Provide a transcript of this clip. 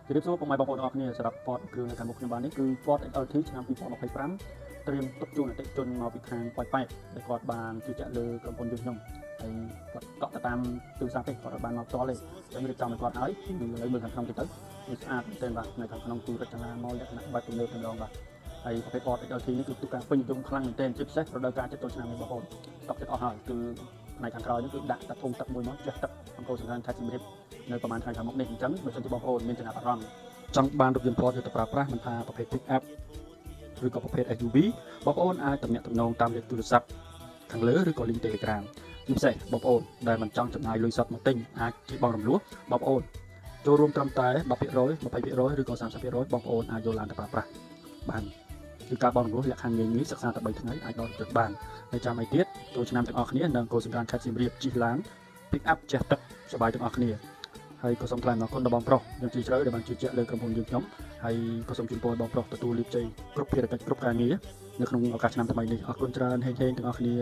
ជម្រាបសួរពុកម៉ែបងប្អូនទាំងអស់គ្នាសម្រាប់ពតគ្រឿងនៅខាងមុខខ្ញុំបាននេះគឺពត XLT ឆ្នាំ2025ត្រៀមទុកជូនអតិថិជនមកពីខាងប៉ោយប៉ែតដែលគាត់បានជឿជាក់លើក្រុមហ៊ុនយើងខ្ញុំហើយគាត់កក់ទៅតាមទូរស័ព្ទទេគាត់អត់បានមកផ្ទាល់ទេចឹងរៀបចំឲ្យគាត់ហើយគឺឥឡូវមើលខាងក្នុងតិចទៅវាស្អាតមែនទែនបាទនៅខាងក្នុងទូរចនាមកលក្ខណៈបែបទំនើបតែម្ដងបាទហើយប្រភេទពត XLT នេះគឺទូការពេញនិយមខ្លាំងមែនទែនជាពិសេសរដូវកាលជិតចូលឆ្នាំនេះបងប្អូនស្តុកចិត្តអស់ហើយគឺផ្នែកខាងក្រោយនេះគឺដាក់តែធុងទឹកមួយមកចេះទឹកអង្គសំខាន់ថាជំរាបនៅប្រហែលថ្ងៃខាងមុខនេះអញ្ចឹងបើសិនជាបងប្អូនមានចំណាប់អារម្មណ៍ចង់បានរថយន្ត Ford យកទៅប្រើប្រាស់មិនថាប្រភេទ Pick up ឬក៏ប្រភេទ SUV បងប្អូនអាចទំនាក់ទំនងតាមលេខទូរស័ព្ទខាងលើឬក៏ link Telegram ជាពិសេសបងប្អូនដែលមិនចង់ចំណាយលុយសុទ្ធមកទិញអាចជាបងរំលោះបងប្អូនចូលរួមត្រឹមតែ 10% 20% ឬក៏ 30% បងប្អូនអាចយកឡានទៅប្រើប្រាស់បានគឺការបង់រំលោះលក្ខខណ្ឌងាយៗសិក្សាតែ3ថ្ងៃអាចដល់ទៅបានហើយចាំឲ្យទៀតចូលឆ្នាំទាំងអស់គ្នានឹងគោលសម្រាប់ខេត្តសៀមរាបជិះឡាន Pick up ចេះទឹកសប្បាយទាំងអស់គ្នាហើយក៏សូមថ្លែងអំណរគុណដល់បងប្រុសយើងជឿជ្រៅដែលបានជឿជាក់លើក្រុមហ៊ុនយើងខ្ញុំហើយក៏សូមជូនពរបងប្រុសទទួលលាភជ័យគ្រប់ភារកិច្ចគ្រប់ការងារនៅក្នុងឱកាសឆ្នាំថ្មីនេះអរគុណច្រើនហេងៗទាំងអស់គ្នា